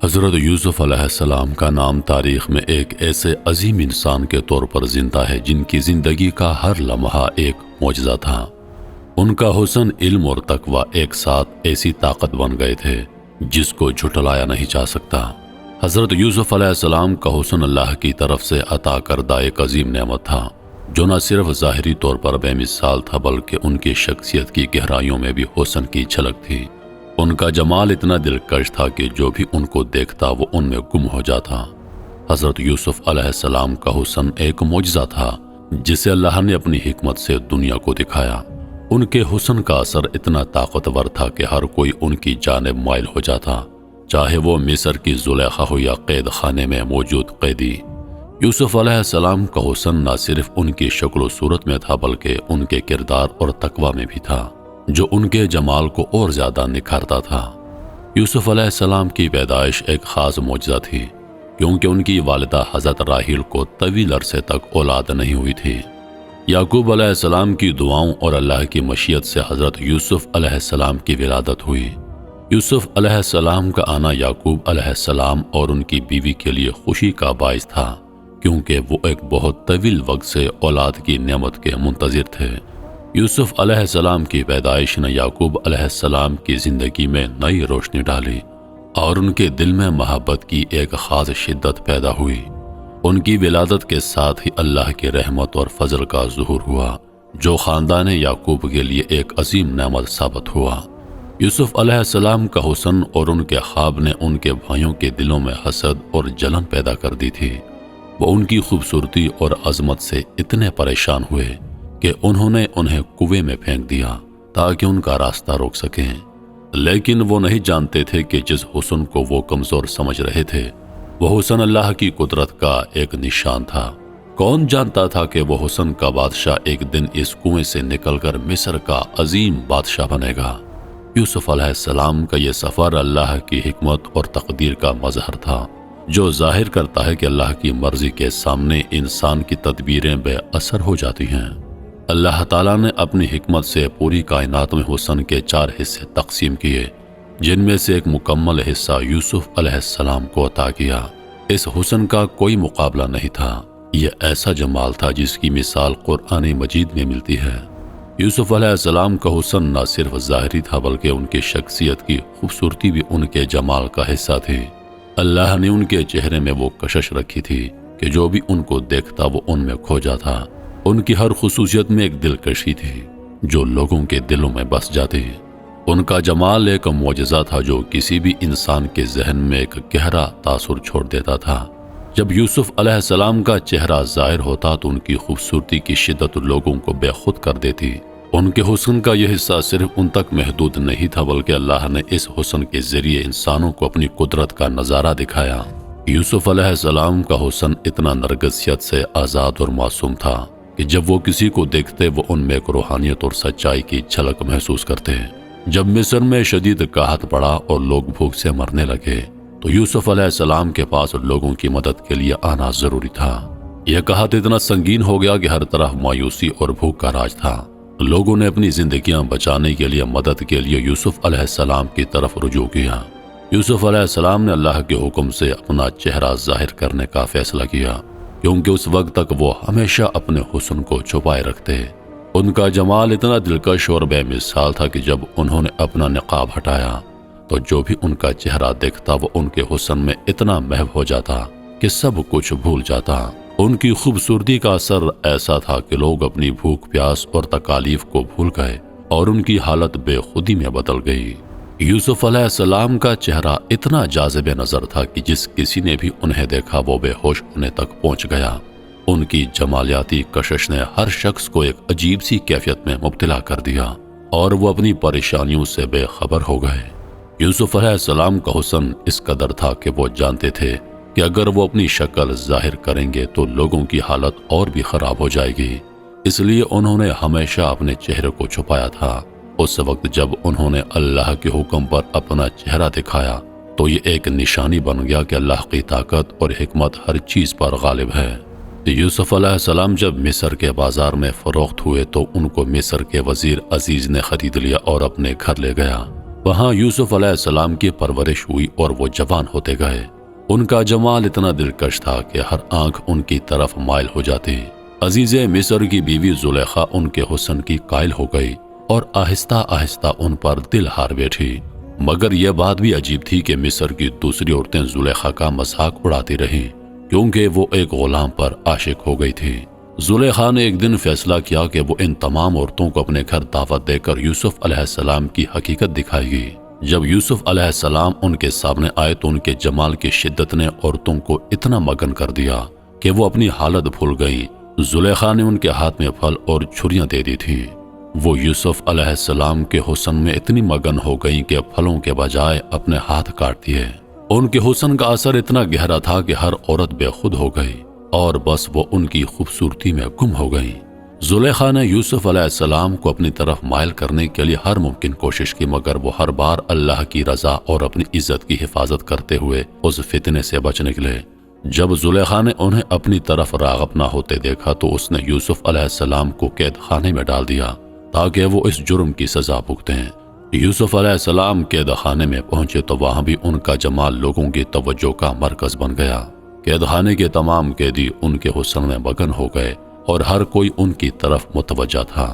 حضرت یوسف علیہ السلام کا نام تاریخ میں ایک ایسے عظیم انسان کے طور پر زندہ ہے جن کی زندگی کا ہر لمحہ ایک معجزہ تھا۔ ان کا حسن، علم اور تقوی ایک ساتھ ایسی طاقت بن گئے تھے جس کو جھٹلایا نہیں جا سکتا۔ حضرت یوسف علیہ السلام کا حسن اللہ کی طرف سے عطا کردہ ایک عظیم نعمت تھا جو نہ صرف ظاہری طور پر بے مثال تھا بلکہ ان کی شخصیت کی گہرائیوں میں بھی حسن کی جھلک تھی۔ ان کا جمال اتنا دلکش تھا کہ جو بھی ان کو دیکھتا وہ ان میں گم ہو جاتا۔ حضرت یوسف علیہ السلام کا حسن ایک معجزہ تھا جسے اللہ نے اپنی حکمت سے دنیا کو دکھایا۔ ان کے حسن کا اثر اتنا طاقتور تھا کہ ہر کوئی ان کی جانب مائل ہو جاتا، چاہے وہ مصر کی زلیخا ہو یا قید خانے میں موجود قیدی۔ یوسف علیہ السلام کا حسن نہ صرف ان کی شکل و صورت میں تھا بلکہ ان کے کردار اور تقوی میں بھی تھا جو ان کے جمال کو اور زیادہ نکھارتا تھا۔ یوسف علیہ السلام کی پیدائش ایک خاص معجزہ تھی کیونکہ ان کی والدہ حضرت راحیل کو طویل عرصے تک اولاد نہیں ہوئی تھی۔ یعقوب علیہ السلام کی دعاؤں اور اللہ کی مشیت سے حضرت یوسف علیہ السلام کی ولادت ہوئی۔ یوسف علیہ السلام کا آنا یعقوب علیہ السلام اور ان کی بیوی کے لیے خوشی کا باعث تھا کیونکہ وہ ایک بہت طویل وقت سے اولاد کی نعمت کے منتظر تھے۔ یوسف علیہ السلام کی پیدائش نے یعقوب علیہ السلام کی زندگی میں نئی روشنی ڈالی اور ان کے دل میں محبت کی ایک خاص شدت پیدا ہوئی۔ ان کی ولادت کے ساتھ ہی اللہ کی رحمت اور فضل کا ظہور ہوا جو خاندان یعقوب کے لیے ایک عظیم نعمت ثابت ہوا۔ یوسف علیہ السلام کا حسن اور ان کے خواب نے ان کے بھائیوں کے دلوں میں حسد اور جلن پیدا کر دی تھی۔ وہ ان کی خوبصورتی اور عظمت سے اتنے پریشان ہوئے کہ انہوں نے انہیں کنویں میں پھینک دیا تاکہ ان کا راستہ روک سکیں، لیکن وہ نہیں جانتے تھے کہ جس حسن کو وہ کمزور سمجھ رہے تھے وہ حسن اللہ کی قدرت کا ایک نشان تھا۔ کون جانتا تھا کہ وہ حسن کا بادشاہ ایک دن اس کنویں سے نکل کر مصر کا عظیم بادشاہ بنے گا۔ یوسف علیہ السلام کا یہ سفر اللہ کی حکمت اور تقدیر کا مظہر تھا جو ظاہر کرتا ہے کہ اللہ کی مرضی کے سامنے انسان کی تدبیریں بے اثر ہو جاتی ہیں۔ اللہ تعالیٰ نے اپنی حکمت سے پوری کائنات میں حسن کے 4 حصے تقسیم کیے جن میں سے ایک مکمل حصہ یوسف علیہ السلام کو عطا کیا۔ اس حسن کا کوئی مقابلہ نہیں تھا، یہ ایسا جمال تھا جس کی مثال قرآن مجید میں ملتی ہے۔ یوسف علیہ السلام کا حسن نہ صرف ظاہری تھا بلکہ ان کی شخصیت کی خوبصورتی بھی ان کے جمال کا حصہ تھی۔ اللہ نے ان کے چہرے میں وہ کشش رکھی تھی کہ جو بھی ان کو دیکھتا وہ ان میں کھو جاتا۔ ان کی ہر خصوصیت میں ایک دلکشی تھی جو لوگوں کے دلوں میں بس جاتی۔ ان کا جمال ایک معجزہ تھا جو کسی بھی انسان کے ذہن میں ایک گہرا تاثر چھوڑ دیتا تھا۔ جب یوسف علیہ السلام کا چہرہ ظاہر ہوتا تو ان کی خوبصورتی کی شدت لوگوں کو بے خود کر دیتی۔ ان کے حسن کا یہ حصہ صرف ان تک محدود نہیں تھا بلکہ اللہ نے اس حسن کے ذریعے انسانوں کو اپنی قدرت کا نظارہ دکھایا۔ یوسف علیہ السلام کا حسن اتنا نرگسیت سے آزاد اور معصوم تھا کہ جب وہ کسی کو دیکھتے وہ ان میں ایک روحانیت اور سچائی کی جھلک محسوس کرتے۔ جب مصر میں شدید قحط پڑا اور لوگ بھوک سے مرنے لگے تو یوسف علیہ السلام کے پاس لوگوں کی مدد کے لیے آنا ضروری تھا۔ یہ قحط اتنا سنگین ہو گیا کہ ہر طرف مایوسی اور بھوک کا راج تھا۔ لوگوں نے اپنی زندگیاں بچانے کے لیے مدد کے لیے یوسف علیہ السلام کی طرف رجوع کیا۔ یوسف علیہ السلام نے اللہ کے حکم سے اپنا چہرہ ظاہر کرنے کا فیصلہ کیا کیونکہ اس وقت تک وہ ہمیشہ اپنے حسن کو چھپائے رکھتے۔ ان کا جمال اتنا دلکش اور بے مثال تھا کہ جب انہوں نے اپنا نقاب ہٹایا تو جو بھی ان کا چہرہ دیکھتا وہ ان کے حسن میں اتنا محو ہو جاتا کہ سب کچھ بھول جاتا۔ ان کی خوبصورتی کا اثر ایسا تھا کہ لوگ اپنی بھوک پیاس اور تکالیف کو بھول گئے اور ان کی حالت بے خودی میں بدل گئی۔ یوسف علیہ السلام کا چہرہ اتنا جاذب نظر تھا کہ جس کسی نے بھی انہیں دیکھا وہ بے ہوش ہونے تک پہنچ گیا۔ ان کی جمالیاتی کشش نے ہر شخص کو ایک عجیب سی کیفیت میں مبتلا کر دیا اور وہ اپنی پریشانیوں سے بے خبر ہو گئے۔ یوسف علیہ السلام کا حسن اس قدر تھا کہ وہ جانتے تھے کہ اگر وہ اپنی شکل ظاہر کریں گے تو لوگوں کی حالت اور بھی خراب ہو جائے گی، اس لیے انہوں نے ہمیشہ اپنے چہرے کو چھپایا تھا۔ اس وقت جب انہوں نے اللہ کے حکم پر اپنا چہرہ دکھایا تو یہ ایک نشانی بن گیا کہ اللہ کی طاقت اور حکمت ہر چیز پر غالب ہے۔ یوسف علیہ السلام جب مصر کے بازار میں فروخت ہوئے تو ان کو مصر کے وزیر عزیز نے خرید لیا اور اپنے گھر لے گیا۔ وہاں یوسف علیہ السلام کی پرورش ہوئی اور وہ جوان ہوتے گئے۔ ان کا جمال اتنا دلکش تھا کہ ہر آنکھ ان کی طرف مائل ہو جاتی۔ عزیز مصر کی بیوی زلیخا ان کے حسن کی قائل ہو گئی اور آہستہ آہستہ ان پر دل ہار بیٹھی۔ مگر یہ بات بھی عجیب تھی کہ مصر کی دوسری عورتیں زلیخا کا مذاق اڑاتی رہیں، کیونکہ وہ ایک غلام پر عاشق ہو گئی تھی۔ زلیخا نے ایک دن فیصلہ کیا کہ وہ ان تمام عورتوں کو اپنے گھر دعوت دے کر یوسف علیہ السلام کی حقیقت دکھائے گی۔ جب یوسف علیہ السلام ان کے سامنے آئے تو ان کے جمال کی شدت نے عورتوں کو اتنا مگن کر دیا کہ وہ اپنی حالت بھول گئیں۔ زلیخا نے ان کے ہاتھ میں پھل اور چھریاں دے دی تھیں۔ وہ یوسف علیہ السلام کے حسن میں اتنی مگن ہو گئیں کہ پھلوں کے بجائے اپنے ہاتھ کاٹ دیے۔ ان کے حسن کا اثر اتنا گہرا تھا کہ ہر عورت بے خود ہو گئی اور بس وہ ان کی خوبصورتی میں گم ہو گئیں۔ زلیخا نے یوسف علیہ السلام کو اپنی طرف مائل کرنے کے لیے ہر ممکن کوشش کی، مگر وہ ہر بار اللہ کی رضا اور اپنی عزت کی حفاظت کرتے ہوئے اس فتنے سے بچ نکلے۔ جب زلیخا نے انہیں اپنی طرف راغب نہ ہوتے دیکھا تو اس نے یوسف علیہ السلام کو قید خانے میں ڈال دیا تاکہ وہ اس جرم کی سزا بھگتیں۔ یوسف علیہ السلام قید خانے میں پہنچے تو وہاں بھی ان کا جمال لوگوں کی توجہ کا مرکز بن گیا۔ قید خانے کے تمام قیدی ان کے حسن میں مگن ہو گئے اور ہر کوئی ان کی طرف متوجہ تھا۔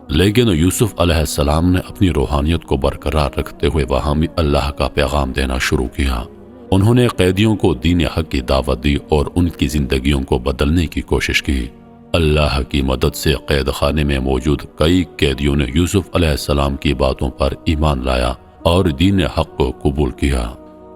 لیکن یوسف علیہ السلام نے اپنی روحانیت کو برقرار رکھتے ہوئے وہاں بھی اللہ کا پیغام دینا شروع کیا۔ انہوں نے قیدیوں کو دین حق کی دعوت دی اور ان کی زندگیوں کو بدلنے کی کوشش کی۔ اللہ کی مدد سے قید خانے میں موجود کئی قیدیوں نے یوسف علیہ السلام کی باتوں پر ایمان لایا اور دین حق کو قبول کیا۔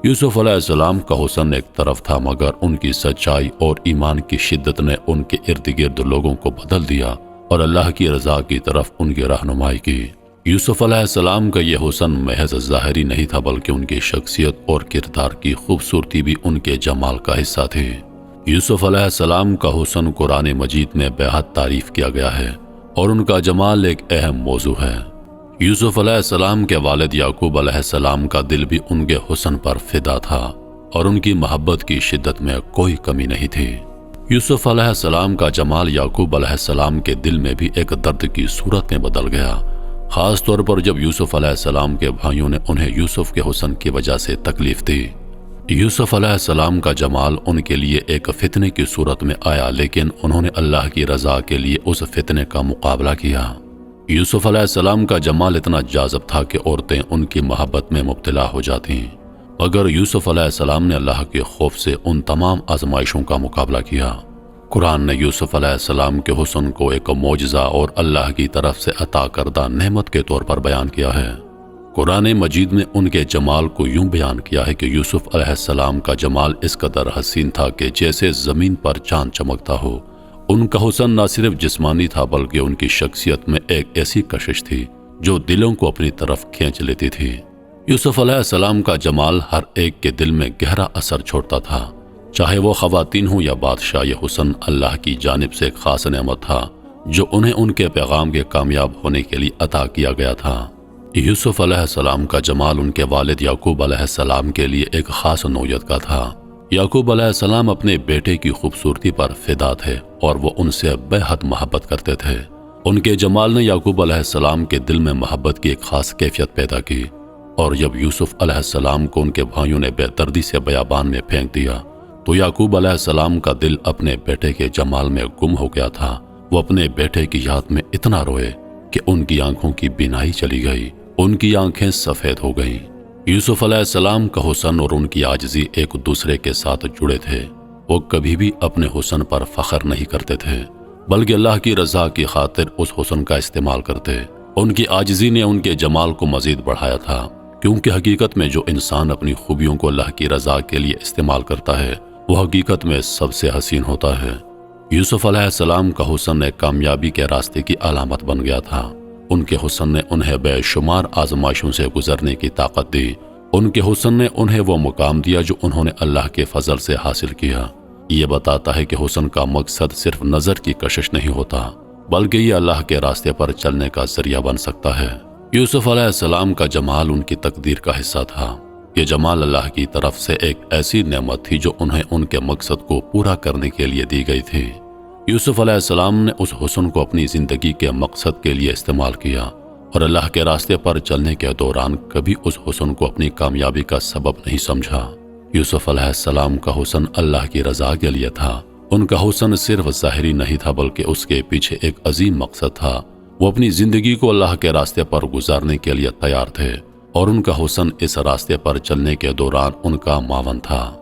یوسف علیہ السلام کا حسن ایک طرف تھا، مگر ان کی سچائی اور ایمان کی شدت نے ان کے ارد گرد لوگوں کو بدل دیا اور اللہ کی رضا کی طرف ان کی رہنمائی کی۔ یوسف علیہ السلام کا یہ حسن محض ظاہری نہیں تھا، بلکہ ان کی شخصیت اور کردار کی خوبصورتی بھی ان کے جمال کا حصہ تھی۔ یوسف علیہ السلام کا حسن قرآن مجید میں بے حد تعریف کیا گیا ہے اور ان کا جمال ایک اہم موضوع ہے۔ یوسف علیہ السلام کے والد یعقوب علیہ السلام کا دل بھی ان کے حسن پر فدا تھا اور ان کی محبت کی شدت میں کوئی کمی نہیں تھی۔ یوسف علیہ السلام کا جمال یعقوب علیہ السلام کے دل میں بھی ایک درد کی صورت میں بدل گیا، خاص طور پر جب یوسف علیہ السلام کے بھائیوں نے انہیں یوسف کے حسن کی وجہ سے تکلیف دی۔ یوسف علیہ السلام کا جمال ان کے لیے ایک فتنے کی صورت میں آیا، لیکن انہوں نے اللہ کی رضا کے لیے اس فتنے کا مقابلہ کیا۔ یوسف علیہ السلام کا جمال اتنا جاذب تھا کہ عورتیں ان کی محبت میں مبتلا ہو جاتی، مگر یوسف علیہ السلام نے اللہ کے خوف سے ان تمام آزمائشوں کا مقابلہ کیا۔ قرآن نے یوسف علیہ السلام کے حسن کو ایک معجزہ اور اللہ کی طرف سے عطا کردہ نعمت کے طور پر بیان کیا ہے۔ قرآن مجید نے ان کے جمال کو یوں بیان کیا ہے کہ یوسف علیہ السلام کا جمال اس قدر حسین تھا کہ جیسے زمین پر چاند چمکتا ہو۔ ان کا حسن نہ صرف جسمانی تھا بلکہ ان کی شخصیت میں ایک ایسی کشش تھی جو دلوں کو اپنی طرف کھینچ لیتی تھی۔ یوسف علیہ السلام کا جمال ہر ایک کے دل میں گہرا اثر چھوڑتا تھا، چاہے وہ خواتین ہوں یا بادشاہ۔ یہ حسن اللہ کی جانب سے ایک خاص نعمت تھا جو انہیں ان کے پیغام کے کامیاب ہونے کے لیے عطا کیا گیا تھا۔ یوسف علیہ السلام کا جمال ان کے والد یعقوب علیہ السلام کے لیے ایک خاص نوعیت کا تھا۔ یعقوب علیہ السلام اپنے بیٹے کی خوبصورتی پر فدا تھے اور وہ ان سے بے حد محبت کرتے تھے۔ ان کے جمال نے یعقوب علیہ السلام کے دل میں محبت کی ایک خاص کیفیت پیدا کی، اور جب یوسف علیہ السلام کو ان کے بھائیوں نے بے دردی سے بیابان میں پھینک دیا تو یعقوب علیہ السلام کا دل اپنے بیٹے کے جمال میں گم ہو گیا تھا۔ وہ اپنے بیٹے کی یاد میں اتنا روئے کہ ان کی آنکھوں کی بینائی چلی گئی، ان کی آنکھیں سفید ہو گئیں۔ یوسف علیہ السلام کا حسن اور ان کی عاجزی ایک دوسرے کے ساتھ جڑے تھے۔ وہ کبھی بھی اپنے حسن پر فخر نہیں کرتے تھے بلکہ اللہ کی رضا کی خاطر اس حسن کا استعمال کرتے۔ ان کی عاجزی نے ان کے جمال کو مزید بڑھایا تھا، کیونکہ حقیقت میں جو انسان اپنی خوبیوں کو اللہ کی رضا کے لیے استعمال کرتا ہے وہ حقیقت میں سب سے حسین ہوتا ہے۔ یوسف علیہ السلام کا حسن ایک کامیابی کے راستے کی علامت بن گیا تھا۔ ان کے حسن نے انہیں بے شمار آزمائشوں سے گزرنے کی طاقت دی۔ ان کے حسن نے انہیں وہ مقام دیا جو انہوں نے اللہ کے فضل سے حاصل کیا۔ یہ بتاتا ہے کہ حسن کا مقصد صرف نظر کی کشش نہیں ہوتا بلکہ یہ اللہ کے راستے پر چلنے کا ذریعہ بن سکتا ہے۔ یوسف علیہ السلام کا جمال ان کی تقدیر کا حصہ تھا۔ یہ جمال اللہ کی طرف سے ایک ایسی نعمت تھی جو انہیں ان کے مقصد کو پورا کرنے کے لیے دی گئی تھی۔ یوسف علیہ السلام نے اس حسن کو اپنی زندگی کے مقصد کے لیے استعمال کیا۔ اور اللہ کے راستے پر چلنے کے دوران کبھی اس حسن کو اپنی کامیابی کا سبب نہیں سمجھا۔ یوسف علیہ السلام کا حسن اللہ کی رضا کے لیے تھا۔ ان کا حسن صرف ظاہری نہیں تھا بلکہ اس کے پیچھے ایک عظیم مقصد تھا۔ وہ اپنی زندگی کو اللہ کے راستے پر گزارنے کے لیے تیار تھے اور ان کا حسن اس راستے پر چلنے کے دوران ان کا معاون تھا۔